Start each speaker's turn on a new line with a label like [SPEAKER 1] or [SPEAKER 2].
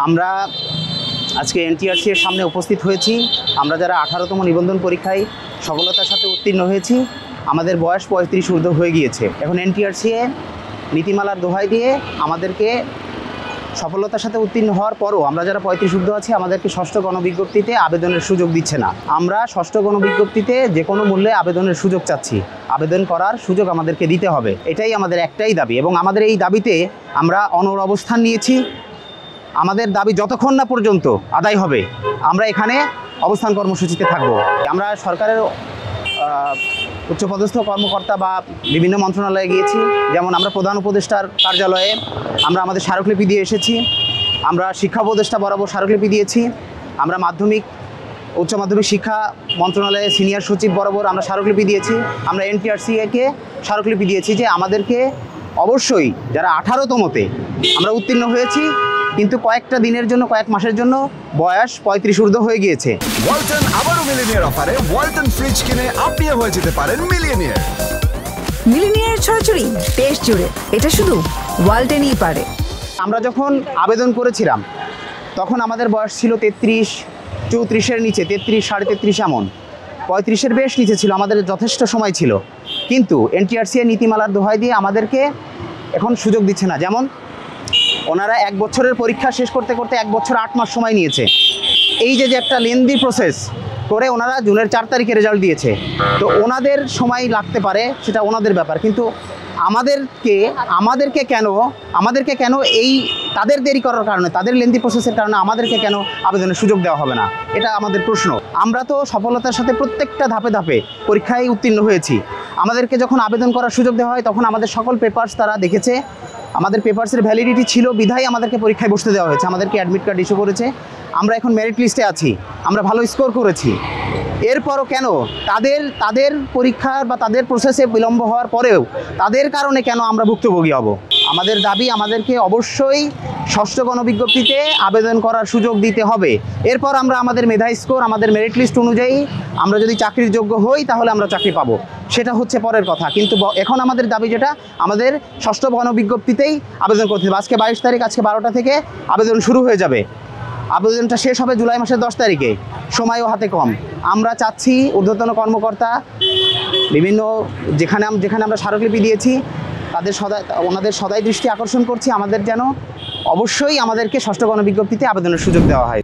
[SPEAKER 1] আমরা আজকে এনটিআরসি এর সামনে উপস্থিত হয়েছি। আমরা যারা 18তম নিবন্ধন পরীক্ষায় সফলতার সাথে উত্তীর্ণ হয়েছি, আমাদের বয়স 35 ঊর্ধ্ব হয়ে গিয়েছে। এখন এনটিআরসি এ নীতিমালার দোহাই দিয়ে আমাদেরকে সফলতার সাথে উত্তীর্ণ হওয়ার পরও আমরা যারা 35 ঊর্ধ্ব আছি, আমাদেরকে ষষ্ঠ গণবিজ্ঞপ্তিতে আবেদনের সুযোগ দিচ্ছে না। আমরা ষষ্ঠ গণবিজ্ঞপ্তিতে যে কোনো মূল্যে আবেদনের সুযোগ চাচ্ছি। আবেদন করার সুযোগ আমাদেরকে দিতে হবে, এটাই আমাদের একটাই দাবি। এবং আমাদের এই দাবিতে আমরা অনড় অবস্থান নিয়েছি। আমাদের দাবি যতক্ষণ না পর্যন্ত আদায় হবে, আমরা এখানে অবস্থান কর্মসূচিতে থাকব। আমরা সরকারের উচ্চপদস্থ কর্মকর্তা বা বিভিন্ন মন্ত্রণালয়ে গিয়েছি। যেমন আমরা প্রধান উপদেষ্টার কার্যালয়ে আমরা আমাদের স্মারকলিপি দিয়ে এসেছি। আমরা শিক্ষা উপদেষ্টা বরাবর স্মারকলিপি দিয়েছি। আমরা উচ্চ মাধ্যমিক শিক্ষা মন্ত্রণালয়ে সিনিয়র সচিব বরাবর আমরা স্মারকলিপি দিয়েছি। আমরা এনটিআরসি-কে স্মারকলিপি দিয়েছি যে আমাদেরকে অবশ্যই যারা 18তমতে আমরা উত্তীর্ণ হয়েছি, কিন্তু কয়েকটা দিনের জন্য, কয়েক মাসের জন্য বয়স 35 ঊর্ধ্ব হয়ে গিয়েছে।
[SPEAKER 2] ওয়ালটন আবারও মিলিনিয়ার অফারে ওয়ালটন ফ্রিজ কিনে আপনিও হয়ে যেতে পারেন মিলিয়নিয়ার।
[SPEAKER 3] মিলিনিয়ার ছড়াছড়ি দেশ জুড়ে, এটা শুধু ওয়ালটনই পারে।
[SPEAKER 1] আমরা যখন আবেদন করেছিলাম তখন আমাদের বয়স ছিল 33, 34-এর নিচে, 33, 33.5 এমন, 35-এর বেশ নিচে ছিল। আমাদের যথেষ্ট সময় ছিল, কিন্তু এনটিআরসি এর নীতিমালার দোহাই দিয়ে আমাদেরকে এখন সুযোগ দিচ্ছে না। যেমন ওনারা 1 বছরের পরীক্ষা শেষ করতে করতে 1 বছর 8 মাস সময় নিয়েছে। এই যে একটা লেন্দি প্রসেস করে ওনারা জুনের 4 তারিখে রেজাল্ট দিয়েছে। তো ওনাদের সময় লাগতে পারে, সেটা ওনাদের ব্যাপার, কিন্তু আমাদেরকে কেন এই তাদের দেরি করার কারণে, তাদের লেন্দি প্রসেসের কারণে আমাদেরকে কেন আবেদনের সুযোগ দেওয়া হবে না, এটা আমাদের প্রশ্ন। আমরা তো সফলতার সাথে প্রত্যেকটা ধাপে ধাপে পরীক্ষায় উত্তীর্ণ হয়েছি। আমাদেরকে যখন আবেদন করার সুযোগ দেওয়া হয় তখন আমাদের সকল পেপারস তারা দেখেছে। আমাদের পেপারসের ভ্যালিডিটি ছিল বিধায় আমাদেরকে পরীক্ষায় বসতে দেওয়া হয়েছে। আমাদেরকে অ্যাডমিট কার্ড ইস্যু করেছে। আমরা এখন মেরিট লিস্টে আছি, আমরা ভালো স্কোর করেছি। এরপরও কেন তাদের পরীক্ষার বা তাদের প্রসেসে বিলম্ব হওয়ার পরেও তাদের কারণে কেন আমরা ভুক্তভোগী হব? আমাদের দাবি, আমাদেরকে অবশ্যই ষষ্ঠ গণবিজ্ঞপ্তিতে আবেদন করার সুযোগ দিতে হবে। এরপর আমরা আমাদের মেধা স্কোর, আমাদের মেরিট লিস্ট অনুযায়ী আমরা যদি চাকরির যোগ্য হই তাহলে আমরা চাকরি পাবো, সেটা হচ্ছে পরের কথা। কিন্তু এখন আমাদের দাবি যেটা, আমাদের ষষ্ঠ গণবিজ্ঞপ্তিতেই আবেদন করতে হবে। আজকে 22 তারিখ, আজকে 12টা থেকে আবেদন শুরু হয়ে যাবে। আবেদনটা শেষ হবে জুলাই মাসের 10 তারিখে, সময়ও হাতে কম। আমরা চাচ্ছি ঊর্ধ্বতন কর্মকর্তা বিভিন্ন যেখানে আমরা স্মারকলিপি দিয়েছি ওনাদের সদাই দৃষ্টি আকর্ষণ করছি, আমাদের যেন অবশ্যই আমাদেরকে ষষ্ঠ গণবিজ্ঞপ্তিতে আবেদনের সুযোগ দেওয়া হয়।